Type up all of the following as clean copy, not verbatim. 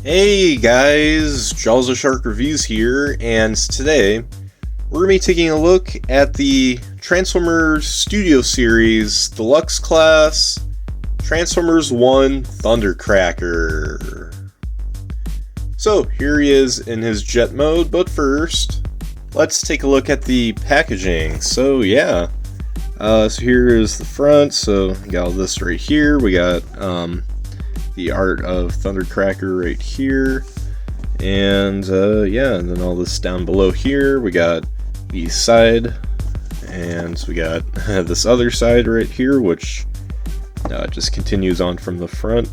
Hey guys, JawsTheSharkReviews here, and today we're going to be taking a look at the Transformers Studio Series Deluxe Class Transformers 1 Thundercracker. So here he is in his jet mode, but first, let's take a look at the packaging. So yeah, so here is the front, so we got all this right here, we got the art of Thundercracker right here, and yeah, and then all this down below here, we got the side, and we got this other side right here, which just continues on from the front,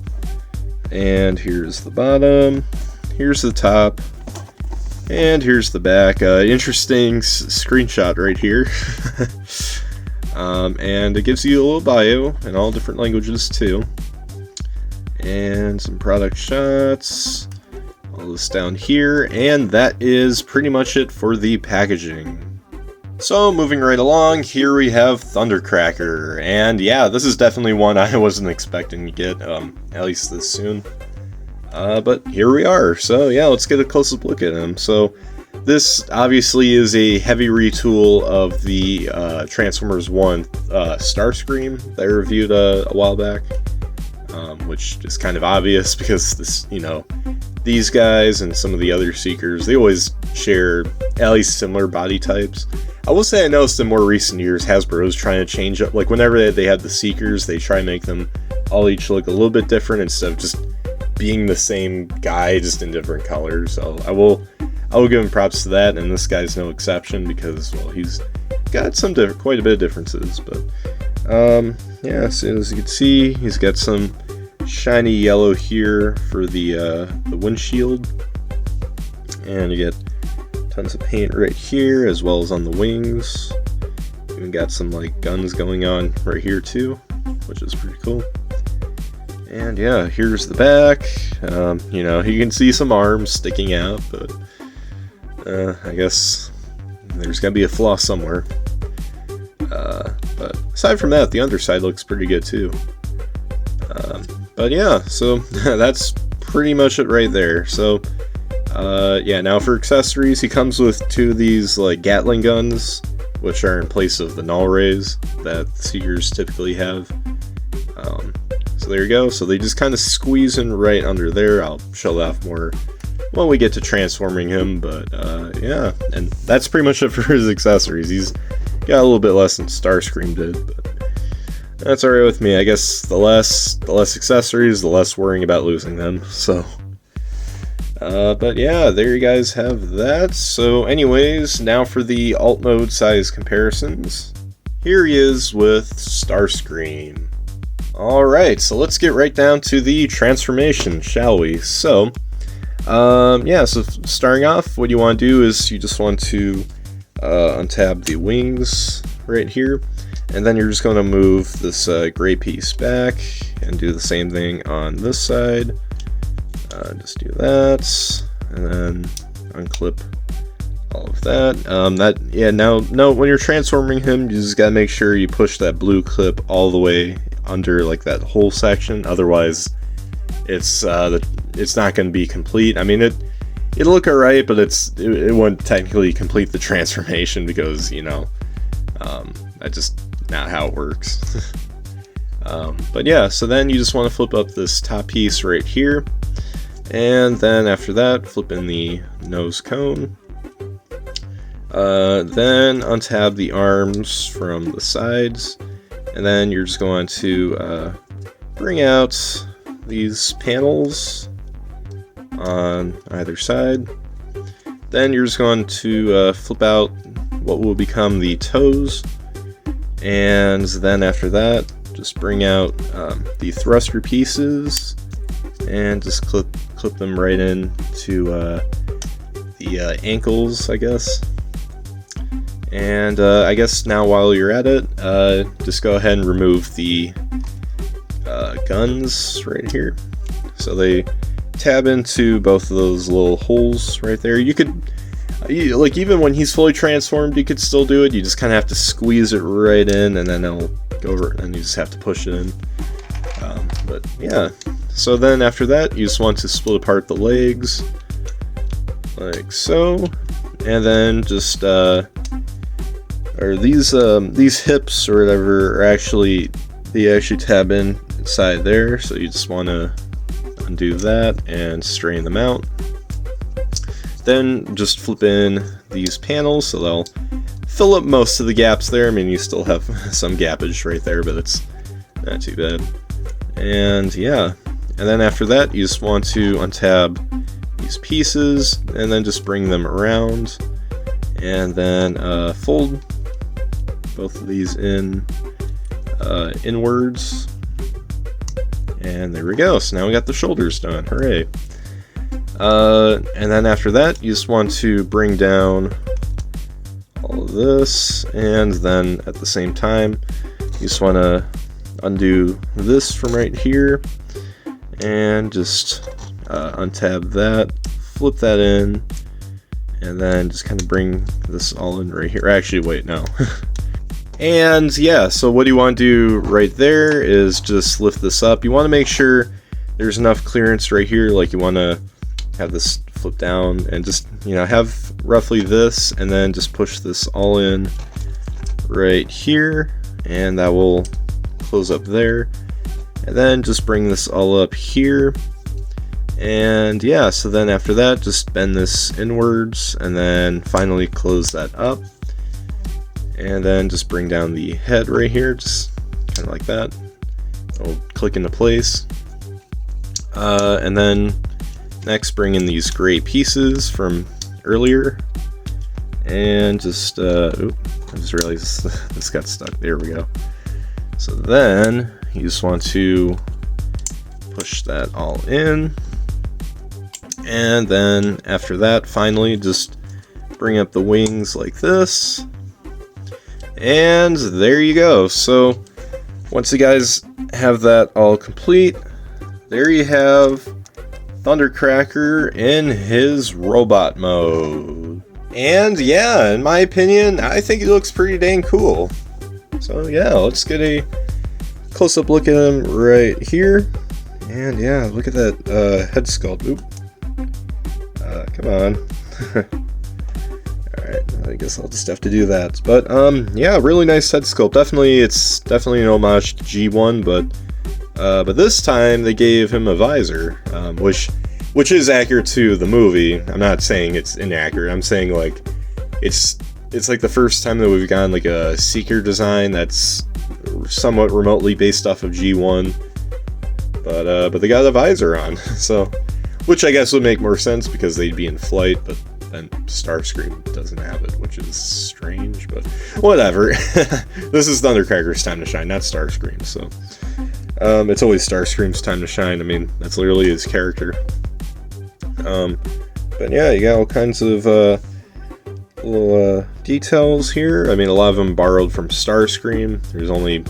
and here's the bottom, here's the top, and here's the back. Interesting screenshot right here. And it gives you a little bio in all different languages too. And some product shots, all this down here, and that is pretty much it for the packaging. So moving right along, here we have Thundercracker, and yeah, this is definitely one I wasn't expecting to get, at least this soon. But here we are, so yeah, let's get a close-up look at him. So this obviously is a heavy retool of the Transformers 1 Starscream that I reviewed a while back. Which is kind of obvious because this, these guys and some of the other Seekers, they always share at least similar body types. I will say I noticed in more recent years Hasbro is trying to change up, like whenever they have the Seekers, they try and make them all each look a little bit different instead of just being the same guy just in different colors. So I will give him props to that, and this guy's no exception because, well, he's got some quite a bit of differences. But yeah, so as you can see, he's got some shiny yellow here for the windshield, and you get tons of paint right here as well as on the wings. Even got some like guns going on right here too, which is pretty cool. And yeah, here's the back. You can see some arms sticking out, but I guess there's gotta be a flaw somewhere. But aside from that, the underside looks pretty good too. But yeah, so that's pretty much it right there. So yeah, now for accessories, he comes with two of these like Gatling guns, which are in place of the null rays that Seekers typically have. So there you go. So they just kind of squeeze in right under there. I'll show that off more when we get to transforming him, but yeah, and that's pretty much it for his accessories. He's got a little bit less than Starscream did, but that's alright with me. I guess the less accessories, the less worrying about losing them. So but yeah, there you guys have that. So anyways, now for the alt mode size comparisons. Here he is with Starscream. Alright, so let's get right down to the transformation, shall we? So yeah, so starting off, what you want to do is you just want to untab the wings right here, and then you're just going to move this gray piece back and do the same thing on this side. Just do that, and then unclip all of that. Yeah, now when you're transforming him, you just gotta make sure you push that blue clip all the way under like that whole section, otherwise it's not going to be complete. I mean, it'll look alright, but it won't technically complete the transformation because that's just not how it works. But yeah, so then you just want to flip up this top piece right here, and then after that, flip in the nose cone. Then untab the arms from the sides, and then you're just going to bring out these panels on either side. Then you're just going to flip out what will become the toes, and then after that, just bring out the thruster pieces and just clip them right in to the ankles, I guess. And I guess now while you're at it, just go ahead and remove the guns right here. So they tab into both of those little holes right there. You could, like, even when he's fully transformed, you could still do it. You just kind of have to squeeze it right in, and then it'll go over, and you just have to push it in. But yeah, so then after that, you just want to split apart the legs, like so, and then just, or these hips or whatever are actually, they actually tab in inside there, so you just want to undo that and straighten them out. Then just flip in these panels so they'll fill up most of the gaps there. I mean, you still have some gappage right there, but it's not too bad. And yeah, and then after that, you just want to untab these pieces and then just bring them around, and then fold both of these in inwards. And there we go. So now we got the shoulders done. Hooray! And then after that, you just want to bring down all of this, and then at the same time, you just want to undo this from right here, and just untab that, flip that in, and then just kind of bring this all in right here. Actually, wait, no. And yeah, so what you want to do right there is just lift this up. You want to make sure there's enough clearance right here, like you want to have this flip down and just, you know, have roughly this, and then just push this all in right here, and that will close up there, and then just bring this all up here. And yeah, so then after that, just bend this inwards and then finally close that up, and then just bring down the head right here, just kind of like that. It'll click into place, and then next bring in these gray pieces from earlier, and just I just realized this got stuck. There we go. So then you just want to push that all in, and then after that, finally just bring up the wings like this, and there you go. So once you guys have that all complete, there you have Thundercracker in his robot mode. And yeah, in my opinion, I think he looks pretty dang cool. So yeah, let's get a close-up look at him right here. And yeah, look at that head sculpt. Oop. Come on. Alright, I guess I'll just have to do that. But yeah, really nice head sculpt. It's definitely an homage to G1, but this time they gave him a visor, which is accurate to the movie. I'm not saying it's inaccurate. I'm saying like it's like the first time that we've gotten like a Seeker design that's somewhat remotely based off of G1, but they got a visor on, so which I guess would make more sense because they'd be in flight, but then Starscream doesn't have it, which is strange, but whatever. This is Thundercracker's time to shine, not Starscream, so it's always Starscream's time to shine. I mean, that's literally his character. But yeah, you got all kinds of little details here. I mean, a lot of them borrowed from Starscream. There's only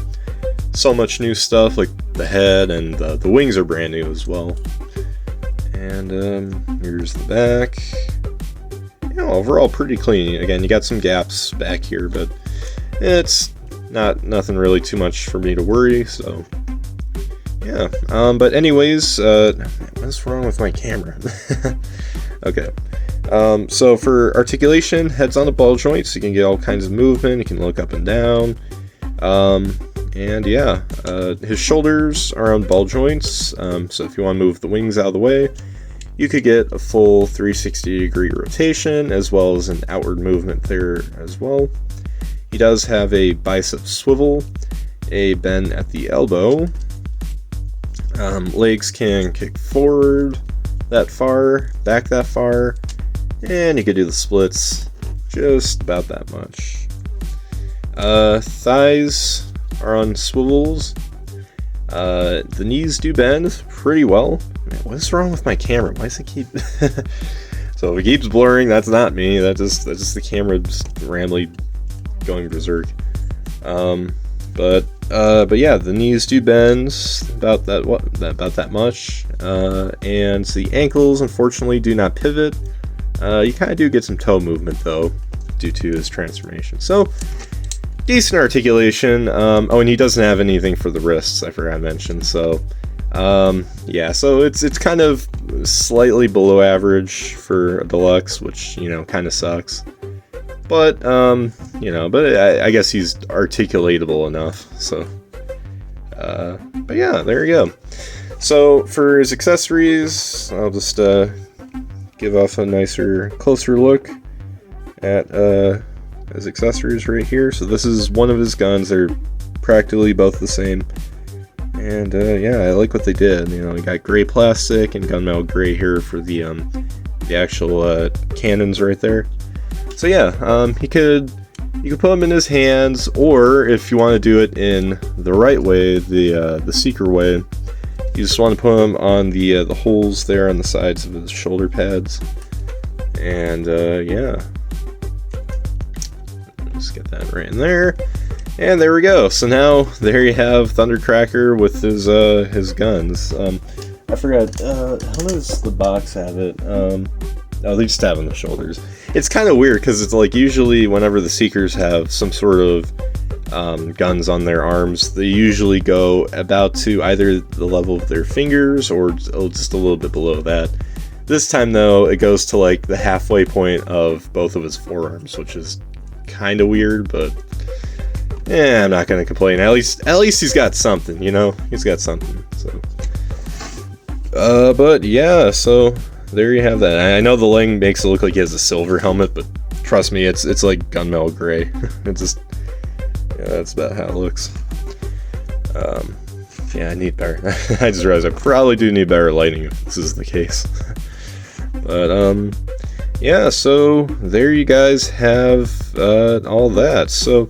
so much new stuff, like the head, and the wings are brand new as well. And here's the back. You know, overall pretty clean. Again, you got some gaps back here, but it's nothing really too much for me to worry, so yeah. But anyways, what's wrong with my camera? Okay. So for articulation, head's on the ball joint, so you can get all kinds of movement. You can look up and down. And yeah, his shoulders are on ball joints, so if you want to move the wings out of the way, you could get a full 360-degree rotation, as well as an outward movement there as well. He does have a bicep swivel, a bend at the elbow. Legs can kick forward that far, back that far, and you could do the splits just about that much. Thighs are on swivels. The knees do bend pretty well. Man, what's wrong with my camera? Why does it keep... So if it keeps blurring, that's not me. That's just the camera just randomly going berserk. But yeah, the knees do bend about that much, and the ankles unfortunately do not pivot. You kind of do get some toe movement though, due to his transformation. So decent articulation. Oh, and he doesn't have anything for the wrists, I forgot to mention. So Yeah, so it's kind of slightly below average for a deluxe, which, you know, kind of sucks. But, you know, but I guess he's articulatable enough, so. But yeah, there you go. So, for his accessories, I'll just, give off a nicer, closer look at, his accessories right here. So this is one of his guns. They're practically both the same. And, yeah, I like what they did. You know, we got gray plastic and gunmetal gray here for the actual, cannons right there. So yeah, you could put them in his hands, or if you want to do it in the right way, the Seeker way, you just want to put them on the holes there on the sides of his shoulder pads. And, yeah. Just get that right in there. And there we go. So now there you have Thundercracker with his guns. I forgot. How does the box have it? Oh, they just have on the shoulders. It's kind of weird because it's like usually whenever the Seekers have some sort of guns on their arms, they usually go about to either the level of their fingers or just a little bit below that. This time though, it goes to like the halfway point of both of his forearms, which is kind of weird, but yeah, I'm not gonna complain. At least he's got something, you know. He's got something. So, but yeah, so there you have that. I know the Lang makes it look like he has a silver helmet, but trust me, it's like gunmetal gray. It's just, yeah, that's about how it looks. Yeah, I need better. I just realized I probably do need better lighting if this is the case. But yeah, so there you guys have all that. So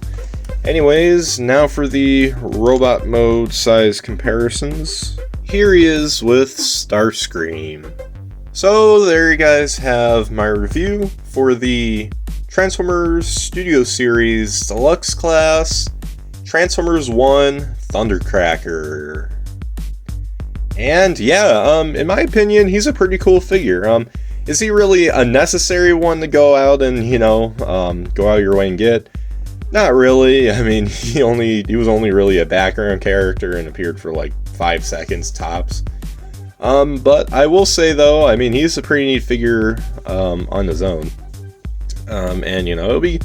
anyways, now for the robot mode size comparisons. Here he is with Starscream. So there you guys have my review for the Transformers Studio Series Deluxe Class Transformers 1 Thundercracker. And yeah, in my opinion, he's a pretty cool figure. Is he really a necessary one to go out and, you know, go out of your way and get? Not really. I mean, he was only really a background character and appeared for like 5 seconds tops. But I will say though, I mean, he's a pretty neat figure on his own. And you know, it'd be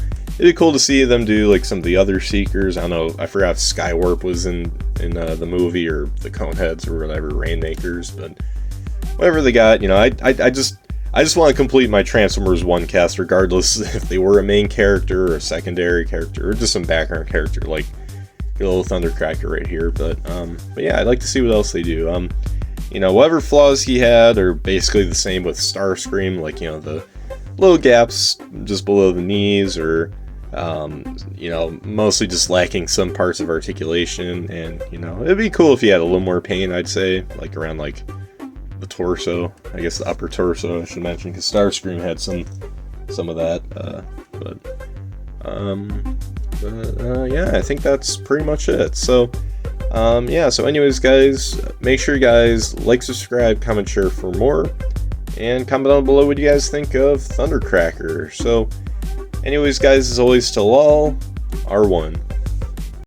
cool to see them do like some of the other Seekers. I don't know, I forgot if Skywarp was in the movie, or the Coneheads or whatever, Rainmakers, but whatever they got, you know, I just want to complete my Transformers 1 cast, regardless if they were a main character or a secondary character or just some background character, like a little Thundercracker right here. But yeah, I'd like to see what else they do. You know, whatever flaws he had are basically the same with Starscream, like, you know, the little gaps just below the knees, or you know, mostly just lacking some parts of articulation. And, you know, it'd be cool if he had a little more paint, I'd say, like around like the torso, I guess the upper torso I should mention, because Starscream had some of that, yeah, I think that's pretty much it. So yeah, so anyways guys, make sure you guys like, subscribe, comment, share for more, and comment down below what you guys think of Thundercracker. So anyways guys, as always, till all, R1.